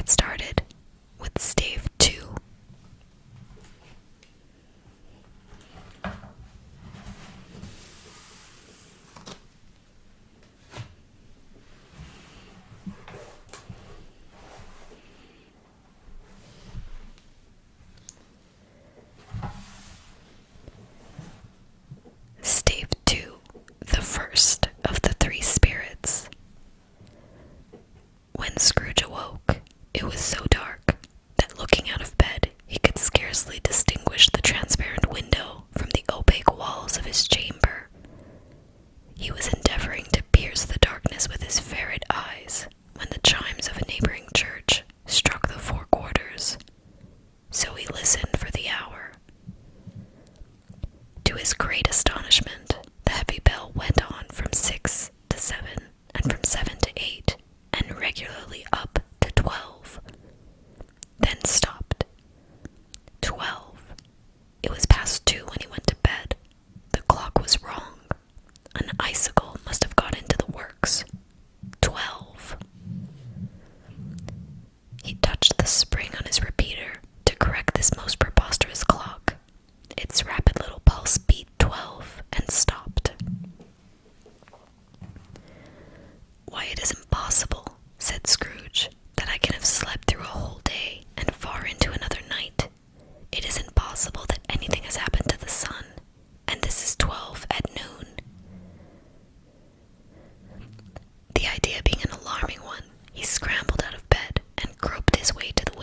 get started with stave 2. Stave 2, the first of the 3 spirits. When Scrooge awoke, it was so dark that looking out of bed, he could scarcely distinguish the transparent window from the opaque walls of his chamber. He was endeavoring to pierce the darkness with his ferret eyes when the chimes of a neighboring church struck the 4 quarters, so he listened for the hour. To his great astonishment, the heavy bell went on from 6 to 7, and from 7 to 8, and regularly up to 12. Then stopped. 12. It was past 2 when he went to bed. The clock was wrong. An icicle must have got into the works. 12. He touched the spring on his repeater to correct this most preposterous clock. Its rapid little pulse beat 12 and stopped. "Why, it is impossible," said Scrooge, "that I can have slept through a whole day and far into another night. It is impossible that anything has happened to the sun, and this is 12 at noon." The idea being an alarming one, he scrambled out of bed and groped his way to the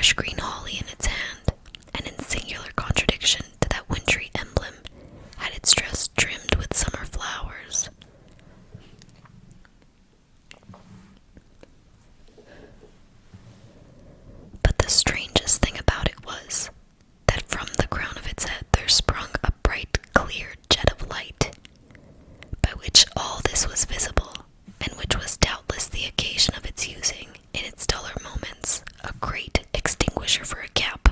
fresh green holly in its hand, and in singular contradiction to that wintry emblem, had its dress trimmed with summer flowers. But the strangest thing about it was that from the crown of its head there sprung a bright, clear jet of light, by which all this was visible, and which was doubtless the occasion of its using, in its duller moments, a great extinguisher for a cap,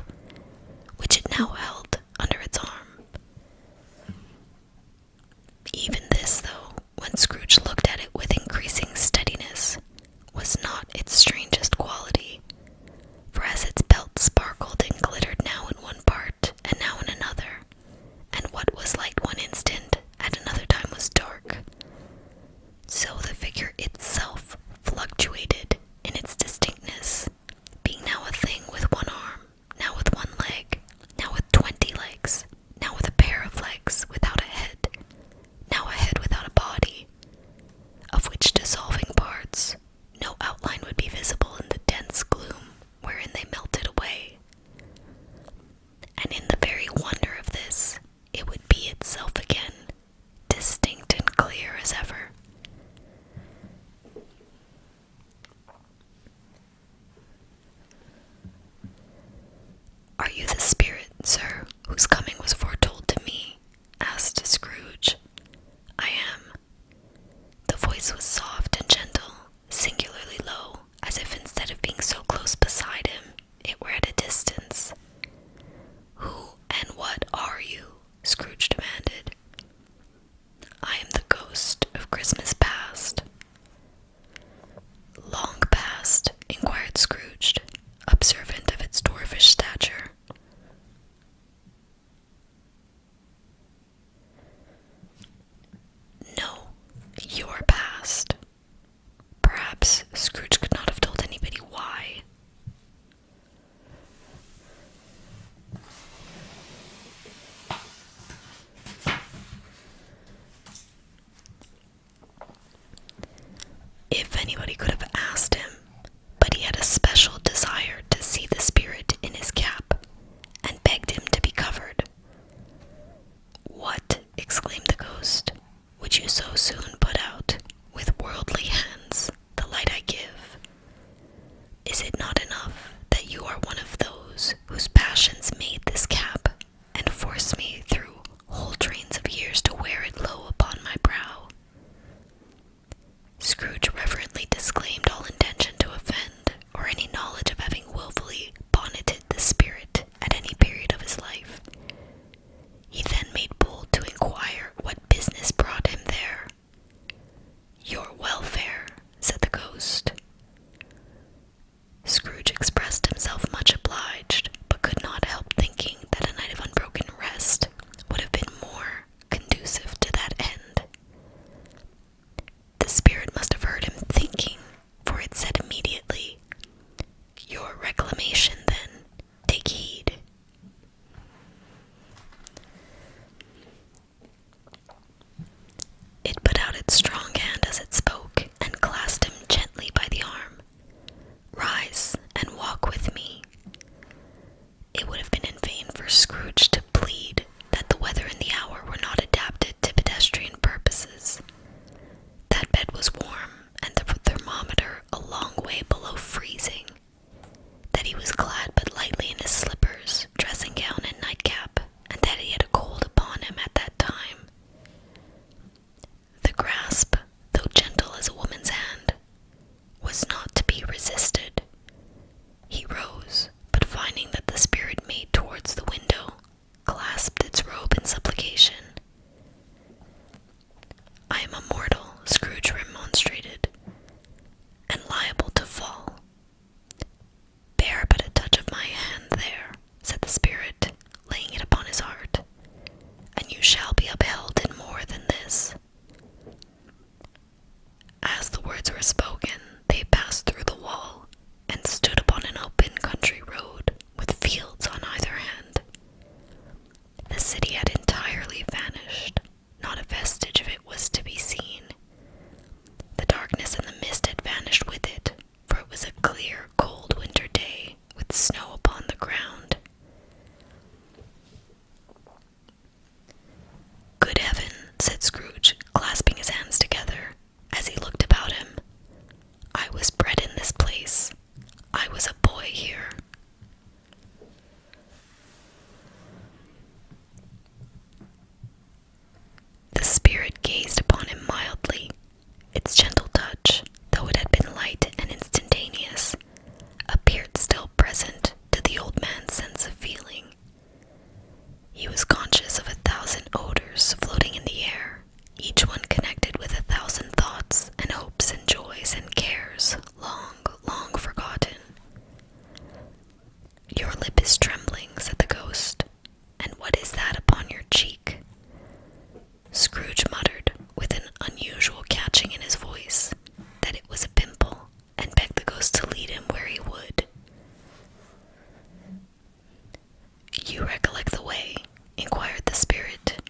which it now held under its arm. Even this, though, when Scrooge looked at it with increasing steadiness, was not its strangest quality, for as its belt sparkled and glittered now in one part and now in another, and what was light one instant at another time was dark, so the figure itself fluctuated in its distinctness, being now a thing with one arm, now with one leg, now with 20 legs, now with a pair of legs without a head, now a head without a body, of which dissolving parts no outline would be visible in the dense gloom wherein they melted away. And in the very wonder of this, it would be itself again, distinct and clear as ever. "Are you the spirit, sir, whose coming was foretold to me?" asked Scrooge. "I am." The voice was soft and gentle, singularly low, as if instead of being so close beside him, it were at a distance. "Who and what are you?" Scrooge demanded. "I am the ghost of Christmas past." "Long past?" inquired Scrooge, observant of its dwarfish stature. "No, your past." Perhaps Scrooge could not have told anybody why. If anybody could have asked him, but he had a special desire to see the spirit in his cap, and begged him to be covered. "What," exclaimed the ghost, "would you so soon put out, with worldly hands, the light I give? Is it not enough that you are one of those whose passions made this cap, and forced me through whole trains of years to wear it low upon my brow?" Scrooge reverently disclaimed all intention to offend, or any knowledge of having wilfully bonneted the spirit at any period of his life. He then made bold to inquire what business brought him there. "Your welfare," said the ghost. Scrooge expressed himself much obliged, but could not help thinking that a night of unbroken rest would have been more conducive to that end. The spirit must have heard him thinking, for it said immediately, "Your reclamation, then. Take heed." It put out its strong hand as it spoke, and clasped him gently by the arm. "Rise and walk with me." It would have been in vain for Scrooge to plead that the weather and the hour were not adapted to pedestrian purposes. That bed was warm, and the thermometer a long way below freezing. That he was clad "Your lip is trembling," said the ghost. "And what is that upon your cheek?" Scrooge muttered, with an unusual catching in his voice, that it was a pimple, and begged the ghost to lead him where he would. "You recollect the way?" inquired the spirit.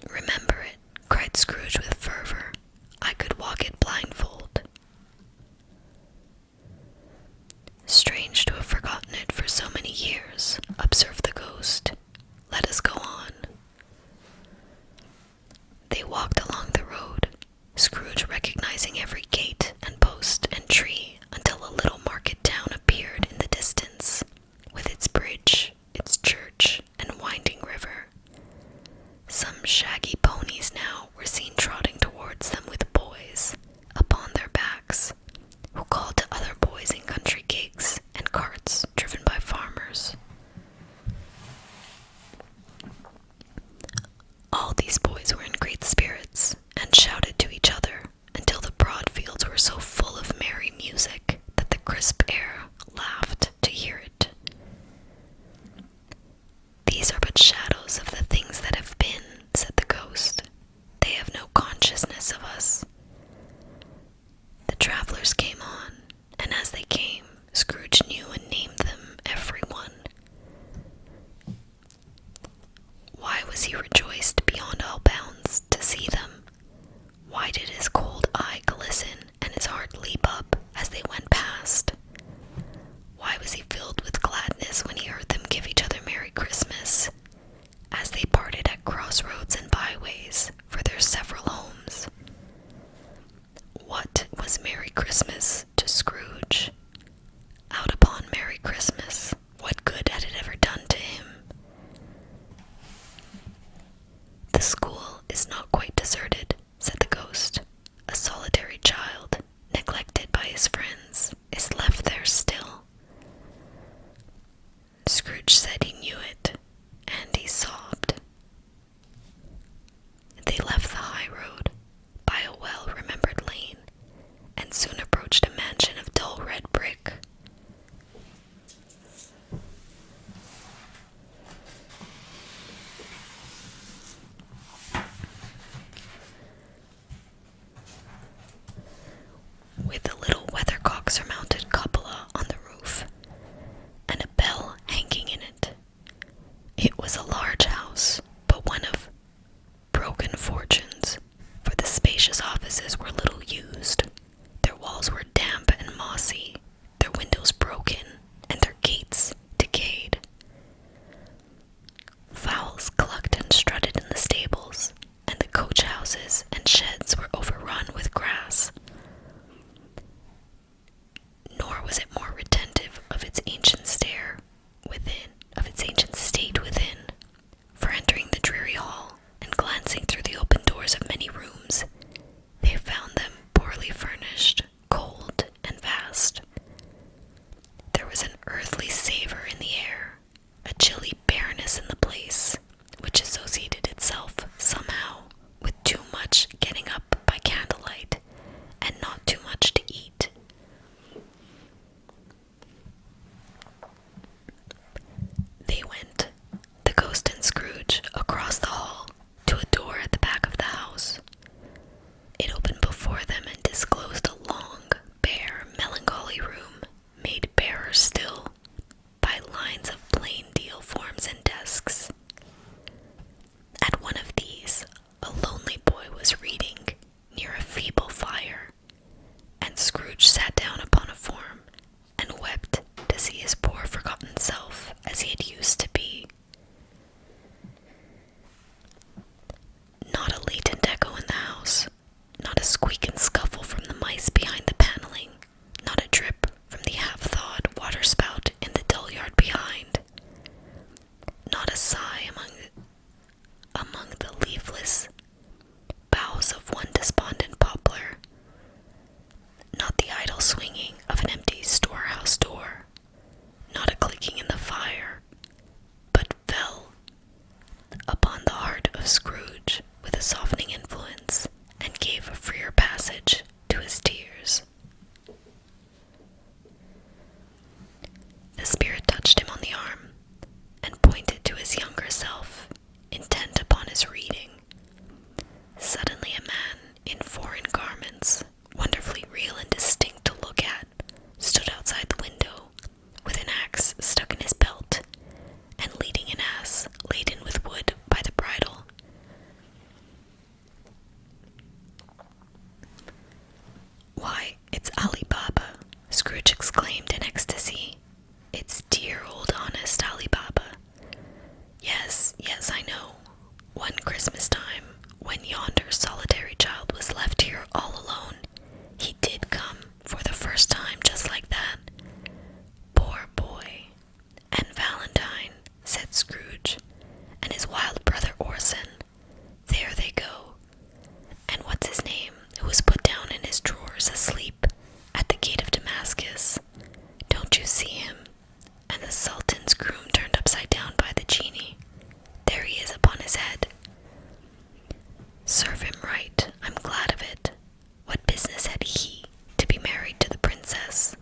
"Remember it," cried Scrooge with fervor. "I could walk it blindfold." "Strange to have forgotten it for so many years," observed the ghost. "Let us go on." They walked along the road, Scrooge recognizing every gate and post and tree, until a little market town appeared in the distance, with its bridge, its church, and winding river. Some shaggy ponies now were seen trotting towards them with boys upon their backs, who called to other boys in country gigs and carts driven by farmers. All these boys were in great spirits, and shouted to each other, until the broad fields were so full of merry music that the crisp air laughed to hear it. "These are but shadows of the things that have been," said the ghost. "They have no consciousness of us." The travelers came on, and as they came, Scrooge knew and named them, every one. Why was he rejoiced beyond all bounds to see them? Why did his cold eye glisten and his heart leap up as they went past? Why was he filled with gladness when he heard them give each other Merry Christmas, as they parted at crossroads and byways for their several homes? What was Merry Christmas to Scrooge? Out upon Merry Christmas, what good had it ever done to him? "The school is not quite deserted," said the ghost. "A solitary child, neglected by his friends, is left there still." Scrooge said he knew it, and he sobbed. They left the high road, by a well-remembered lane, and soon approached a mansion of dull red brick. With a little weathercock-surmounted cupola on the roof, and a bell hanging in it. It was a large house, but one of broken fortunes, for the spacious offices were little used. Their walls were damp and mossy, their windows broken, and their gates decayed. Fowls clucked and strutted in the stables, and the coach houses and sheds were overrun with grass. Nor was it more retentive of its ancient state within, for entering the dreary hall and glancing through the open doors of many rooms, they found them poorly furnished, cold, and vast. There was an earthly savor in the air, a chilly bareness in the place, which associated itself somehow with too much getting up by candlelight, and not too much to eat. They went, the ghost and Scrooge, across the hall to a door at the back of the house. It opened before them and disclosed a long, bare, melancholy room, made barer still younger self, intent upon his reading. Suddenly a man in foreign garments, wonderfully real and distinct to look at, stood outside the window, with an axe stuck in his belt, and leading an ass laden with wood by the bridle. "Why, it's Ali Baba," Scrooge exclaimed in ecstasy. "It's dear old honest Ali Baba. Yes, I know. One Christmas time, when yonder solitary child was left here all alone, he did come for the first time just like that. Poor boy. And Valentine," said Scrooge, "and his wild brother Orson. There they go. And what's his name, who was put down in his drawers asleep at the gate of Damascus? Don't you see him? And the Sultan's groom turned upside down by the genie. There he is upon his head. Serve him right, I'm glad of it. What business had he to be married to the princess?"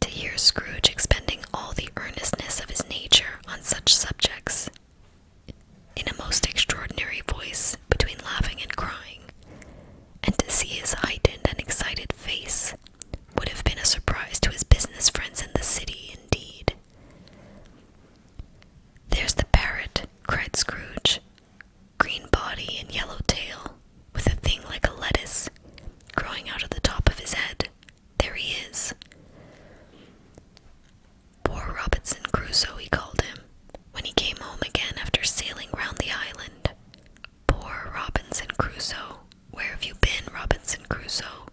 To hear Scrooge expending all the earnestness of his nature on such subjects, in a most extraordinary voice between laughing and crying, and to see his heightened and excited face, would have been a surprise to his business friends in the city, indeed. "There's the parrot," cried Scrooge. "Green body and yellow tail, with a thing like a lettuce growing out of the top of his head. There he is. Poor Robinson Crusoe, he called him, when he came home again after sailing round the island. Poor Robinson Crusoe. Where have you been, Robinson Crusoe?"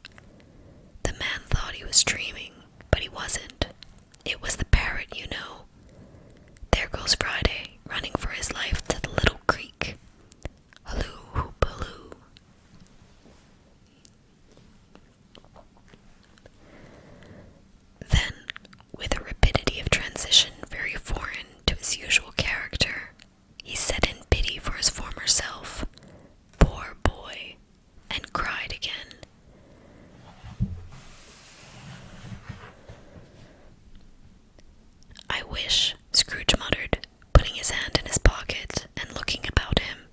The man thought he was dreaming, but he wasn't. It was the parrot, you know. There goes Friday, running for his life to the little creek. Halloo, hoop, halloo. Then, with a rapidity of transition very foreign to his usual character, he said in pity for his former self, "Poor boy," and cried again. "I wish," Scrooge muttered, putting his hand in his pocket and looking about him,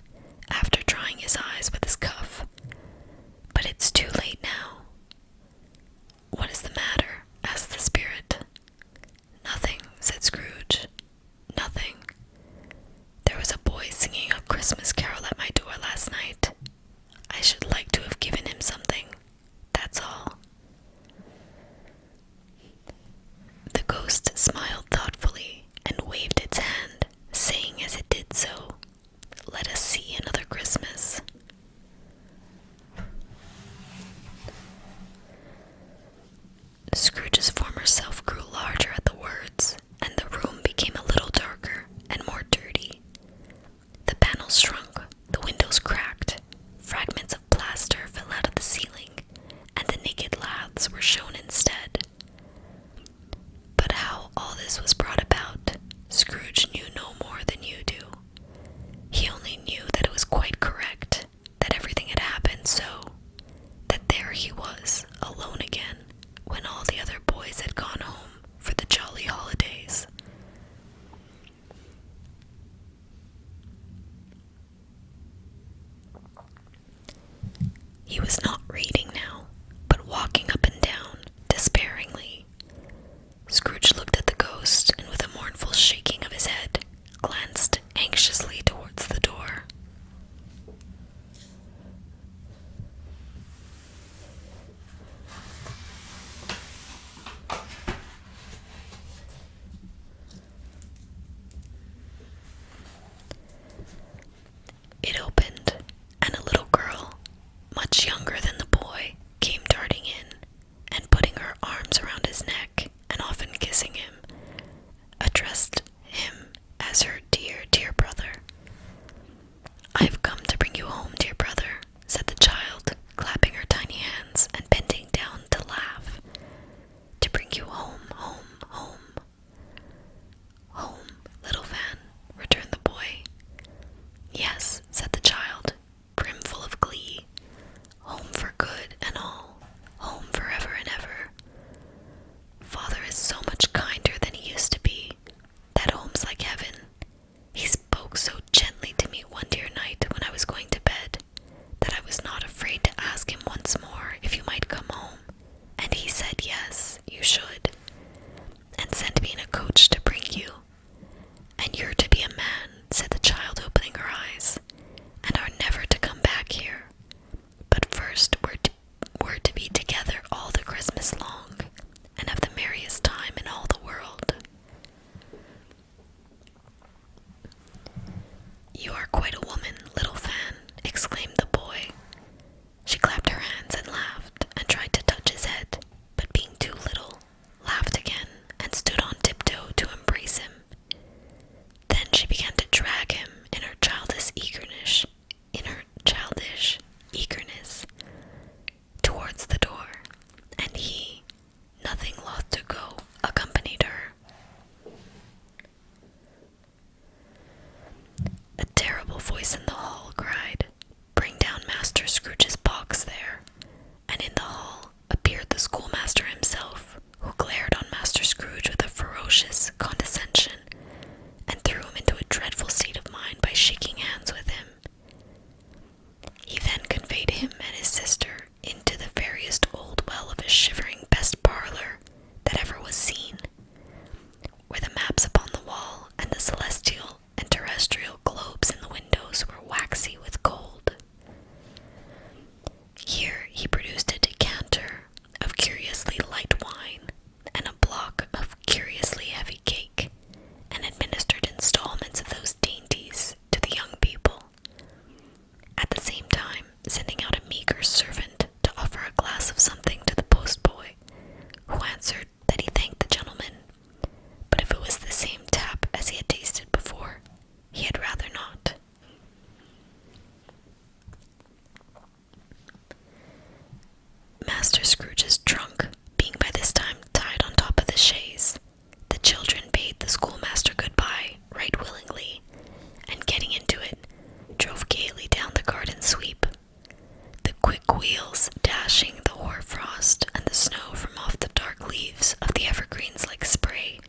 after drying his eyes with his cuff. "But it's too late now." "What is the matter?" asked the spirit. "Nothing," said Scrooge. "Nothing. There was a boy singing a Christmas carol at my door last night. I should like to have given him something. That's all." The ghost smiled thoughtfully and waved its hand, saying as it did so, "Let us see another Christmas." Scrooge's former self grew larger at the words, and the room became a little darker and more dirty. The panels shrunk, the windows cracked, fragments of plaster fell out of the ceiling, and the naked laths were shown instead. But how all this was brought about, Scrooge knew no more than you do. He only knew that it was quite correct, that everything had happened so, that there he was, alone again, when all the other boys had gone home for the jolly holidays. He was not reading now, but walking up and down, despairingly. Scrooge looked at the ghost, and with a mournful shaking of his head, glanced anxiously towards the door. It opened, and a little girl, much younger than the boy, came darting in, shivering best parlor that ever was seen, where the maps upon the wall and the celestial and terrestrial globes in the windows were waxy with cold. Here he produced a decanter of curiously light wine and a block of curiously heavy cake, and administered installments of those dainties to the young people, at the same time sending out a meager servant to offer a glass of something to the postboy, who answered that he thanked the gentleman, but if it was the same tap as he had tasted before, he had rather not. Master Scrooge's trunk being by this time tied on top of the chaise, the children bade the schoolmaster goodbye right willingly, and getting into it, drove gaily down the garden sweep, the quick wheels dashing the hoar-frost and the snow from off the dark leaves of the evergreens like spray.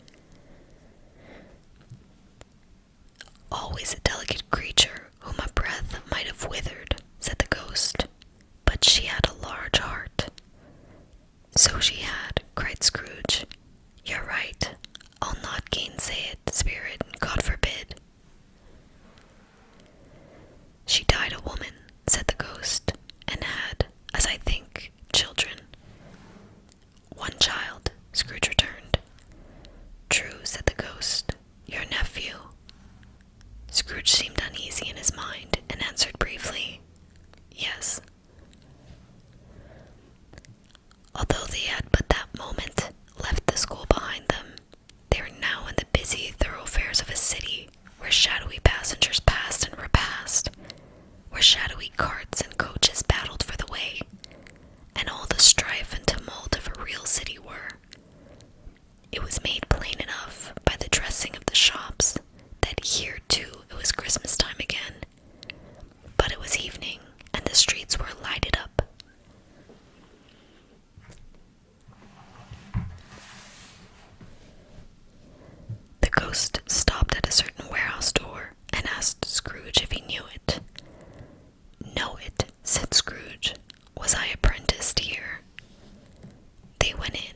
Always a delicate creature whom a breath might have withered, said the ghost, but she had a large heart. So she had, cried Scrooge. You're right. I'll not gainsay it, spirit, God forbid. She died a woman, said the ghost, and had, as I think, children. One child, Scrooge returned. True, said the ghost. Your nephew. Scrooge seemed uneasy in his mind, and answered briefly, yes. Although they had but that moment left the school behind them, they were now in the busy thoroughfares of a city, where shadowy passengers passed and repassed, where shadowy carts and coaches battled for the way, and all the strife and tumult of a real city were. It was made plain enough by the dressing of the shops that here too it was Christmas time again, but it was evening, and the streets were lighted up. The ghost stopped at a certain warehouse door and asked Scrooge if he knew it. Know it, said Scrooge. Was I apprenticed here? They went in,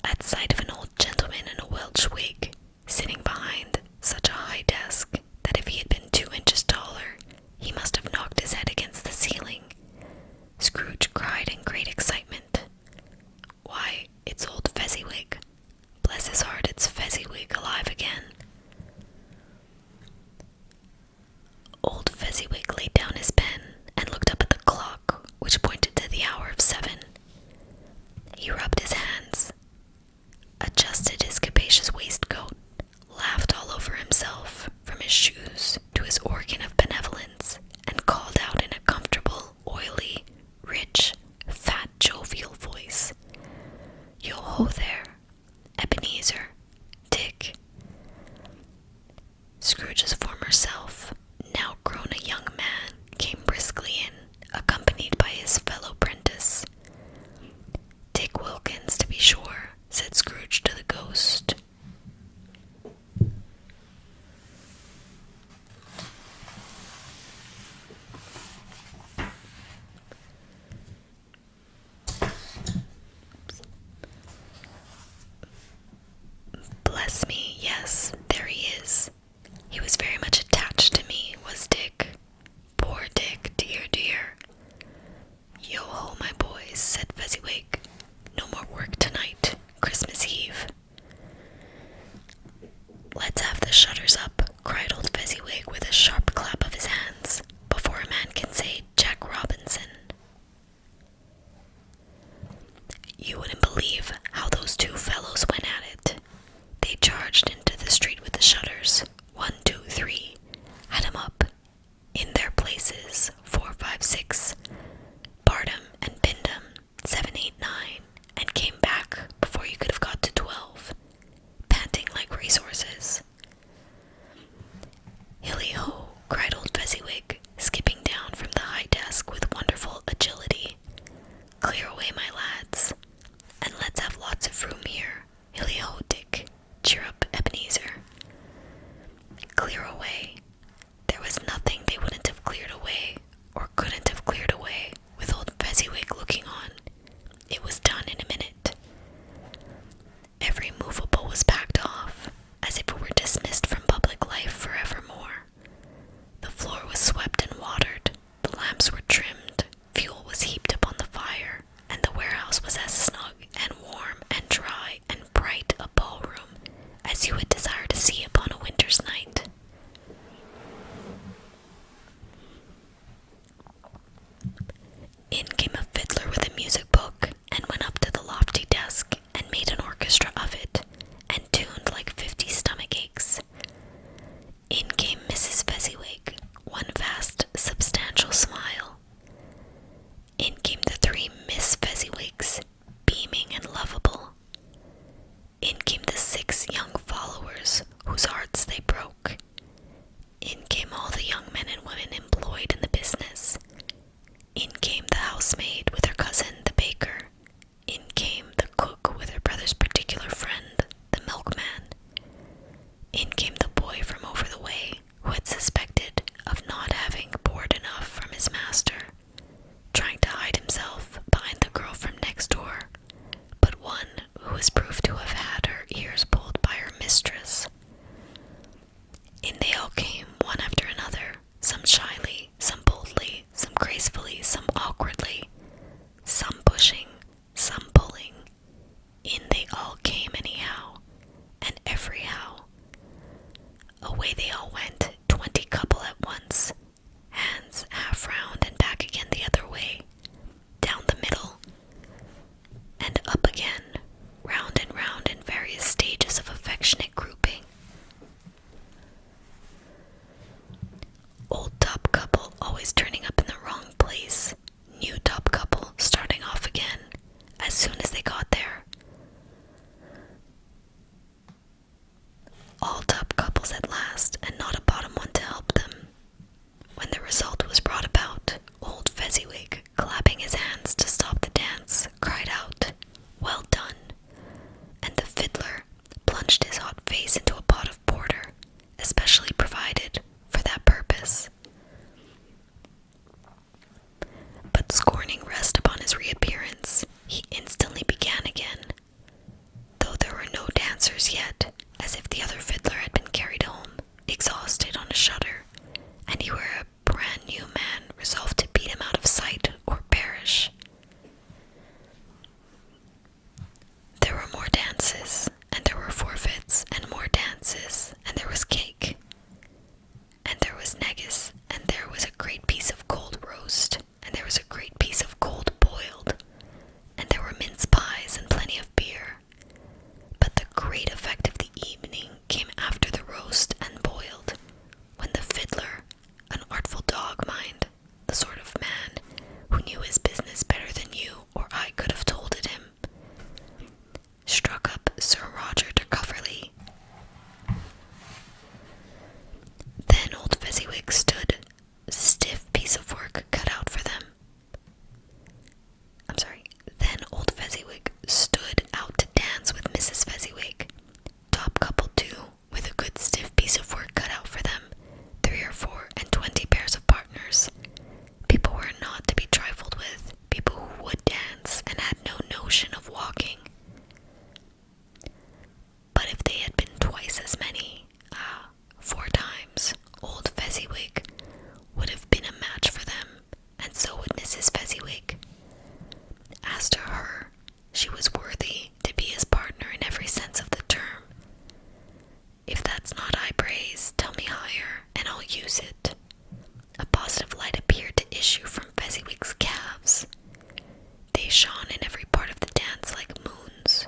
at sight of an old gentleman in a Welsh wig, sitting behind such a high desk that if he had been 2 inches taller, he must have knocked his head against the ceiling. Scrooge cried in great excitement, Why, it's old Fezziwig. Bless his heart, it's Fezziwig alive again. Old Fezziwig laid down his pen and looked up at the clock, which pointed to the hour of 7. He rubbed his hands, adjusted his capacious waistcoat, laughed all over himself, from his shoes to his organ of benevolence, and called out in a comfortable, oily, rich, fat, jovial voice, Yo-ho there, Ebenezer, Dick. Scrooge's former self, now grown a young man, came briskly in, accompanied by his fellow prentice. Dick Wilkins, to be sure, said Scrooge to the ghost. Bless me, yes, there he is. He was very much attached to me, was Dick. Poor Dick, dear, dear. Yo-ho, my boys, said Fezziwig. No more work tonight, Christmas Eve. Let's have the shutters up, cried old Fezziwig with a sharp clap of his hands, before a man can say Jack Robinson. You wouldn't believe how those 2 fellows went at it. They charged into the street with the shutters, 1, 2, 3, had 'em up, in their places, 4, 5, 6, barred 'em and pinned 'em, 7, 8, 9, and came back before you could have got to 12, panting like racehorses. Hilly-ho, cried old Fezziwig, skipping down from the high desk with wonderful agility. Clear away, my lads, and let's have lots of room here. Hilly-ho, Dick. Cheer up, Ebenezer. house was as snug and warm and dry and bright a ballroom as you would desire to see upon a winter's night. In came a fiddler with a music book and went up to the lofty desk and made an orchestra of it and tuned like 50 stomach aches. In came Mrs. Fezziwig, one vast, substantial smile. In came the 3 Miss Fezziwigs, beaming and lovable. In came the 6 young followers, whose hearts they broke. In came all the young men and women employed in the business. In came the housemaid with her cousin, the baker. In came the cook with her brother's particular friend, the milkman. In came the boy from over the way, who had suspected of not having board enough from his master, trying to hide himself behind the girl from next door, but one who was proved to have had her ears pulled by her mistress. In they all came, one after another, some shyly, some boldly, some gracefully, some awkwardly, some pushing, some pulling. In they all came anyhow, and everyhow. Away they all went, 20 couple at once, hands half round and back again the other way, down the middle, and up again, round and round in various stages of affectionate grouping. Old top couple always turning up in the wrong place, new top couple starting off again as soon as they got there. All top couples at last, and not a bottom one to help them. When the result was brought about, old Fezziwig, clapping his hands to stop the dance, cried out, "Well done," and the fiddler plunged his hot face into a pot of porter, especially provided for that purpose. But scorning rest upon his reappearance, he instantly began again, though there were no dancers yet, as if the other fiddler had been carried home, exhausted on a shutter, and he were a brand new man resolved to beat him out of sight or perish. There were more dances, and there were forfeits, and more dances, and there was cake, and there was negus, and there was a great piece of cold roast, and there was a great piece of cold boiled, and there were mince pies and plenty of beer. But the great effect of the evening came after the roast and boiled, when the fiddler, an artful dog mind, the sort of man who knew his business better than you or I could have told it him, struck up Sir Roger de Coverley. Then old Fezziwig stood, stiff piece of work cut out for them. Then old Fezziwig stood out to dance with Mrs. Fezziwig, top couple too, with a good stiff piece of work cut out for them, 3 or 4 and 20 pairs of partners. People were not to be trifled with, people who would dance and had no notion of walking. But if they had been twice as many, 4 times, old Fezziwig would have been a match for them, and so would Mrs. Fezziwig. As to her, she was worthy to be his partner in every sense of the term. If that's not high praise, tell me higher, and I'll use it. A positive light appeared to issue from Fezziwig's calves. They shone in every part of the dance like moons.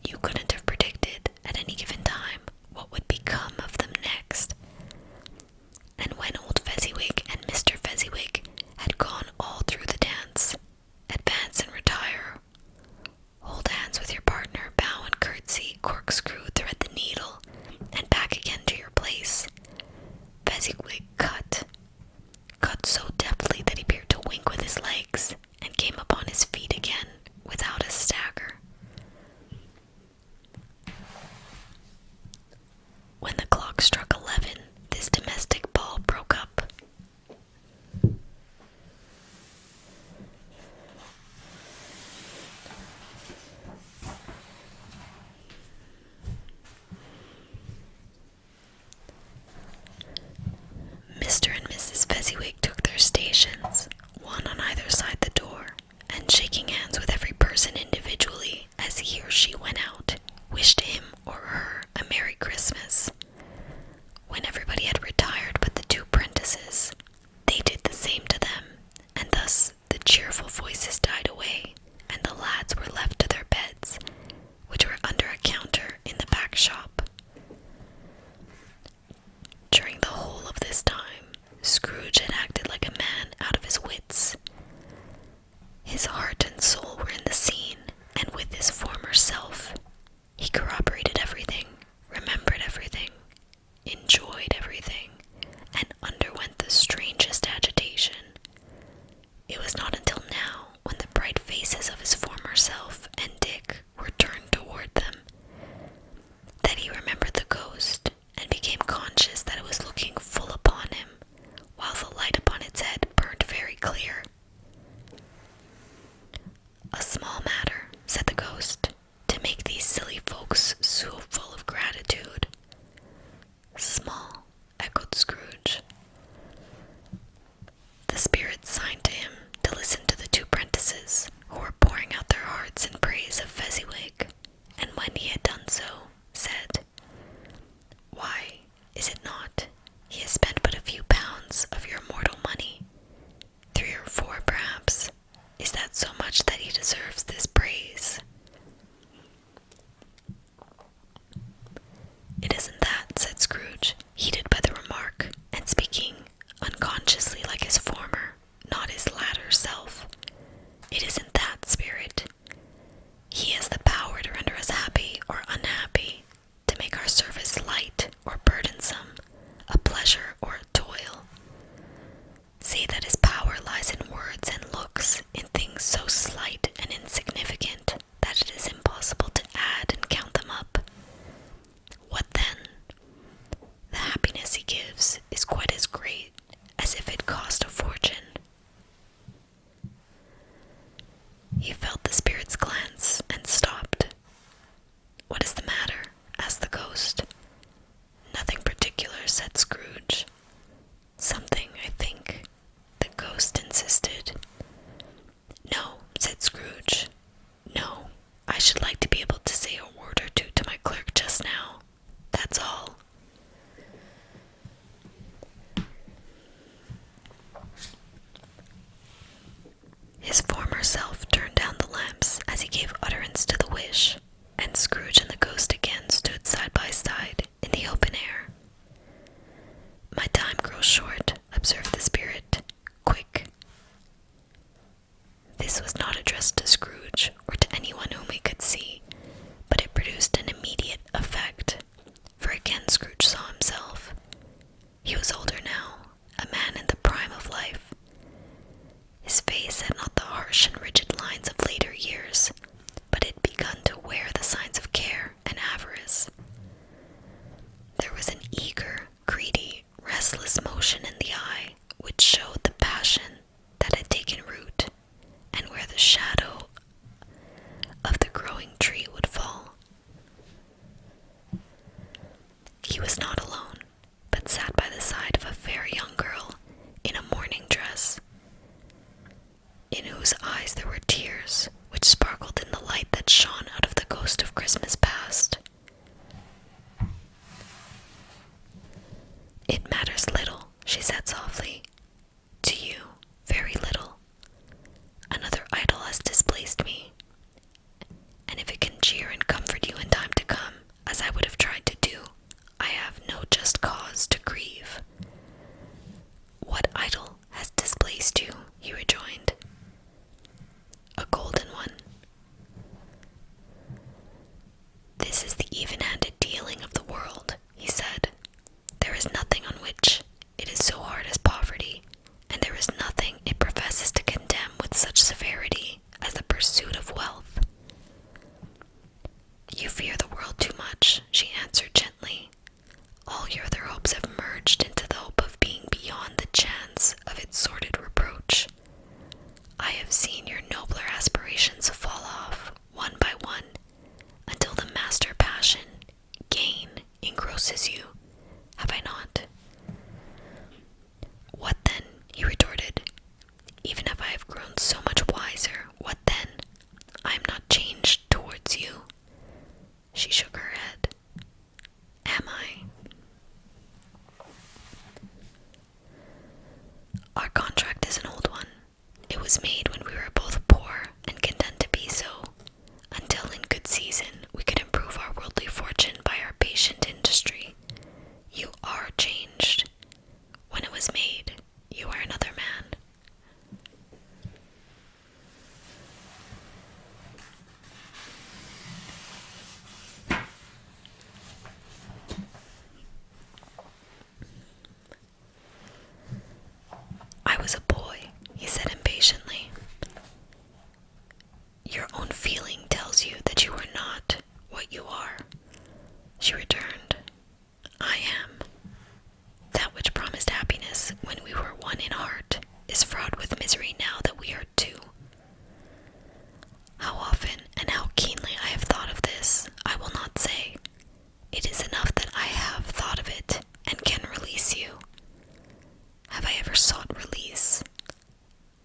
You couldn't have predicted, at any given time, what would become of them next. And when old Fezziwig and Mr. Fezziwig had gone all through the dance, advance and retire, hold of Christmas past. It matters little, she said softly. To you, very little. Another idol has displaced me, and if it can cheer and comfort you in time to come, as I would have tried to do, I have no just cause to grieve. What idol has displaced you? He rejoined. A golden one. This is the even-handed dealing of the world, he said. There is nothing on which it is so hard as poverty, and there is nothing it professes to condemn with such severity as the pursuit of wealth. You fear the world too much, she answered gently. All your other hopes have merged into the hope of being beyond the chance of its sordid reproach. I have seen your nobler aspirations fall off, one by one, until the master passion, gain, engrosses you. Have I not? What then? He retorted. Even if I have grown so much wiser, what then? I am not changed towards you. She shook her head. Am I? Our contract is an old one. It was made when we were both poor and content to be so, until in good season we could improve our worldly fortune by our patient industry. You are changed. When it was made, you are another man. I was a boy, he said impatiently. Your own feeling tells you that you are not what you are, she returned. I am. That which promised happiness when we were one in heart is fraught with misery now that we are two. How often and how keenly I have thought of this, I will not say. It is enough that I have thought of it and can release you. Have I ever sought release?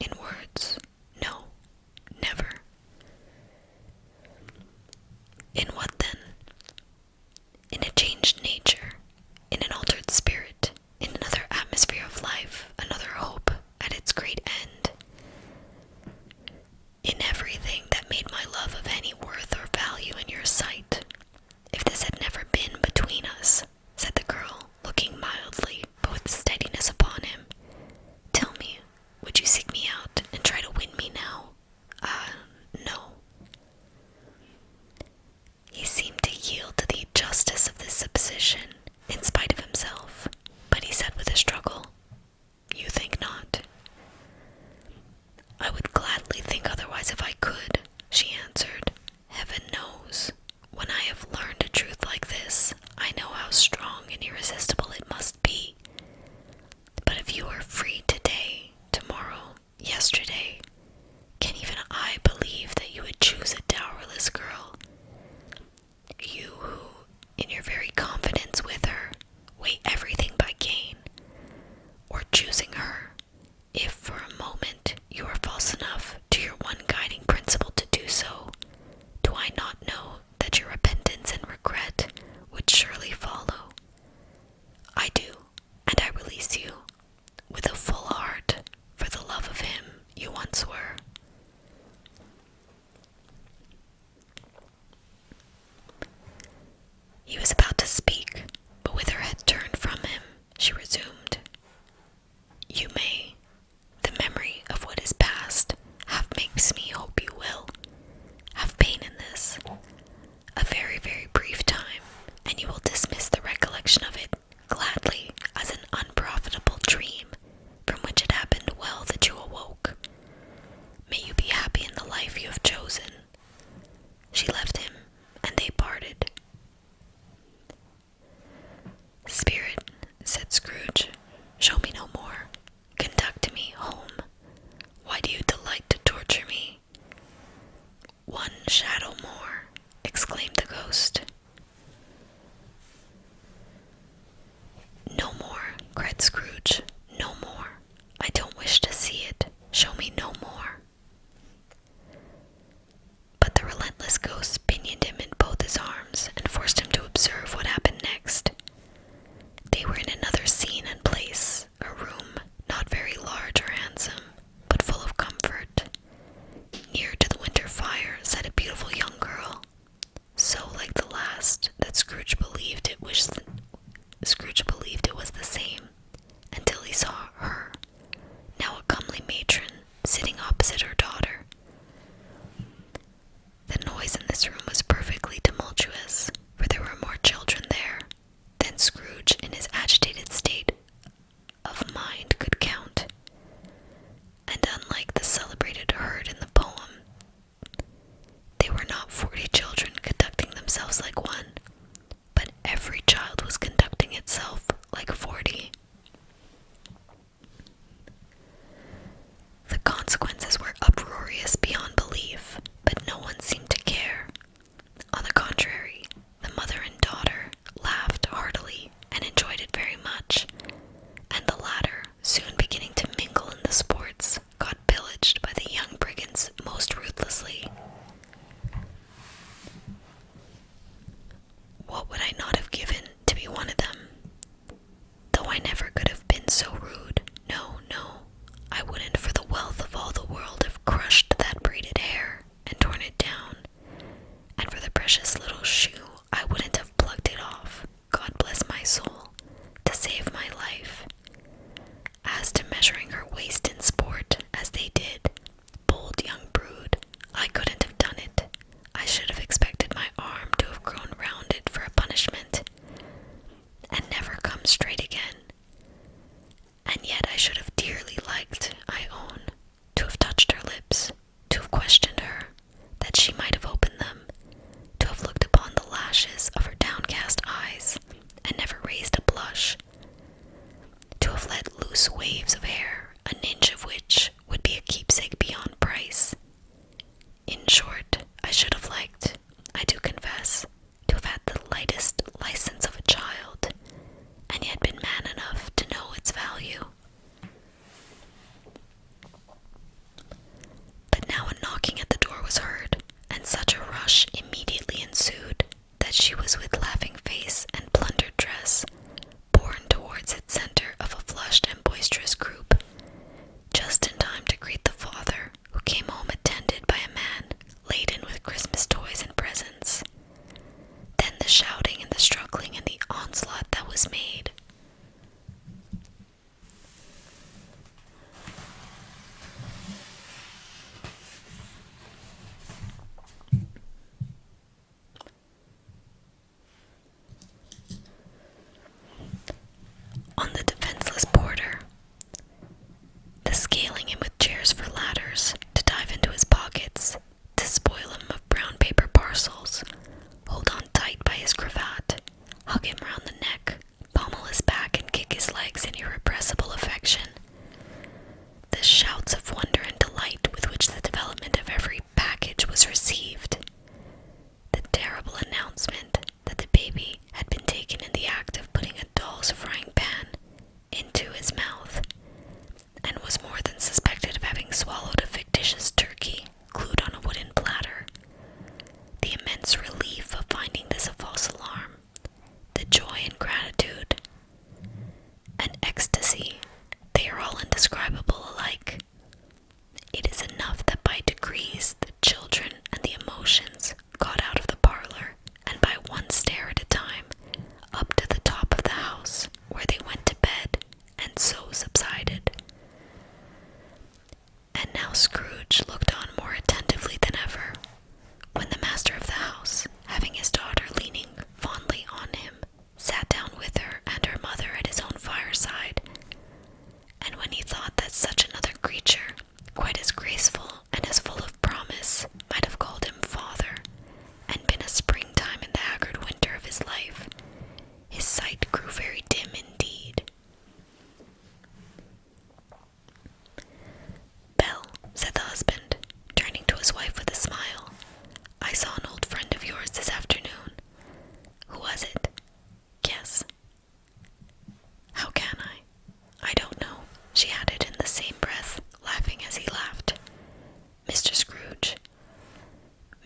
In words, no, never. In what then? In a changed nature, in an altered spirit, in another atmosphere of life, another hope at its great end. In everything that made my love of any worth or value in your sight. If this had never been between us, said the girl, looking mildly but with steadiness upon him, tell me, would you seek me out and try to win me now? No. He seemed to yield to the justice of this supposition, in spite of himself, but he said with a struggle, You think not. I would gladly think otherwise if I could, she answered. Heaven knows. When I have learned a truth like this, I know how strong and irresistible it must be. But if you are free today, tomorrow, yesterday, can even I believe that you would choose a dowerless girl? You who, in your very confidence with her, weigh everything by gain, or choosing her, if for a moment you are false enough to your one guiding principle to do so, do I not know that your repentance and regret would surely follow? I do, and I release you, with a full heart, for the love of him you once were. He was about to speak, but with her head turned from him, she resumed. You may. The memory of what is past half makes me hope you will. Have pain in this. A very, very brief time, and you will dismiss the recollection of it gladly as an unprofitable dream from which it happened well that you awoke. May you be happy in the life you have chosen. She left him, and they parted. Spirit, said Scrooge, show me no more. Conduct me home. Why do you delight to torture me? One shadow more, exclaimed the ghost. No more, cried Scrooge. No more. I don't wish to see it. Show me no more. But the relentless ghost noise in this room was perfectly tumultuous, for there were more children there than Scrooge in his agitated state of mind could count. And unlike the celebrated herd in the poem, they were not 40 children conducting themselves like one, but every child was conducting itself like 40. The consequences were uproarious beyond belief, but no one seemed to care. On the contrary, the mother and daughter laughed heartily and enjoyed it very much, and the latter, soon beginning to mingle in the sports, got pillaged by the young brigands most ruthlessly. What would I not have given to be one of them? Though I never could have been so rude. No, I wouldn't for the wealth of all the world have crushed that braided hair and torn it down, and for the precious little shoe I wouldn't have plucked it off, God bless my soul, to save my life. As to measuring her waist in sport, as they did, bold young brood, I couldn't have done it. I should have expected my arm to have grown rounded for a punishment, and never come straight again. And yet I should have dearly liked, I own, to have touched her lips, to have questioned her, that she might have opened them, to have looked upon the lashes of her downcast eyes, and never raised a blush, to have let loose waves of hair, an inch of which would be a keepsake beyond price. In short, I should have liked, I do confess, to have had the lightest license of a child, and yet been man enough to know its value. But now a knocking at the door was heard, and such a rush immediately ensued that she was with laughing face and plundered dress borne towards its center of a flushed and boisterous group, just in time to greet the father, who came home attended by a man laden with Christmas toys and presents. Then the shouting and the struggling and the onslaught that was made. On the defenseless porter, the scaling him with chairs for ladders, to dive into his pockets, to spoil him of brown paper parcels, hold on tight by his cravat, hug him round the neck, pommel his back and kick his legs in irrepressible affection. The shouts of wonder and delight with which the development of every package was received. The terrible announcement that the baby had been taken in the act of putting a doll's frying pan into his mouth, and was more than suspected of having swallowed a fictitious turkey glued on a wooden platter. The immense relief of finding this a false alarm, the joy and gratitude and ecstasy, they are all indescribable alike. It is enough that by degrees the children and the emotions got out of the parlor, and by one stair at a time, up to the top of the house, where they went to bed, and so subsided. And now Scrooge looked on more attentively than ever, when the master of the house, having his daughter leaning fondly on him, sat down with her and her mother at his own fireside, and when he thought that such another creature, quite as graceful and as full of promise, might have called him father, and been a springtime in the haggard winter of his life, his sight grew very dim indeed. "Belle," said the husband, turning to his wife with a smile, "I saw an old friend of yours this afternoon." "Who was it?" "Guess." "How can I?" "I don't know," she added in the same breath, laughing as he laughed. "Mr. Scrooge."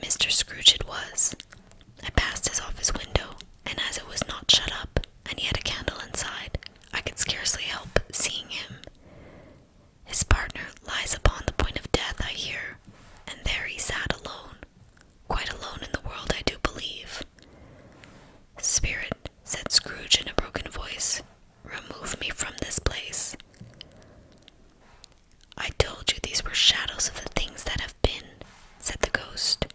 Mr. Scrooge it was. I passed his office window, and as it was not shut up, and he had a candle inside, I could scarcely help seeing him. His partner lies upon the point of death, I hear, and there he sat alone, quite alone in the world, I do believe. "Spirit," said Scrooge in a broken voice, "remove me from this place." "I told you these were shadows of the things that have been," said the ghost.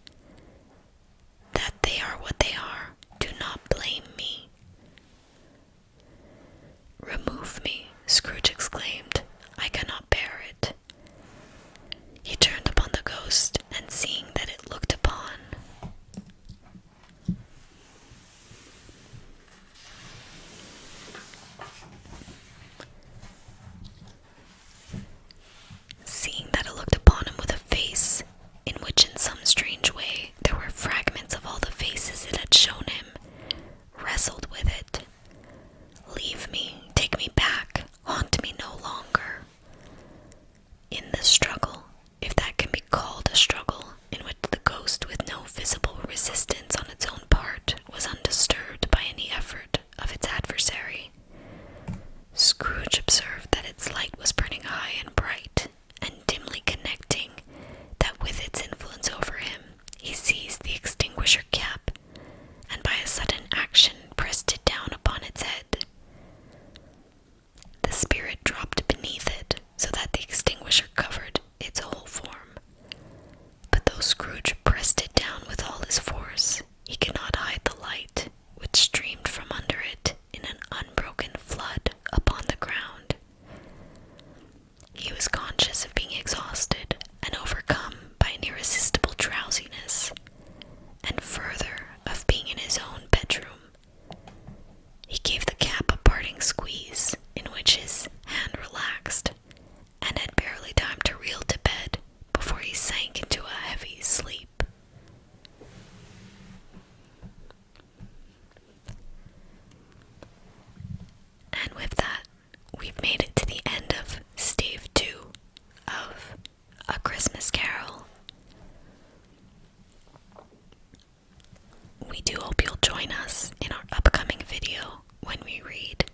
join us in our upcoming video when we read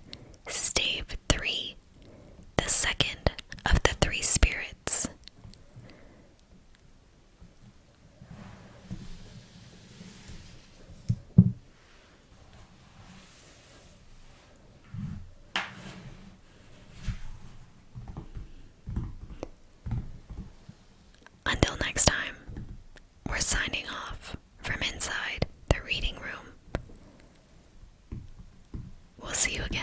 Stave 3, the second of the three spirits. Until next time, we're signing off from inside the reading room. We'll see you again.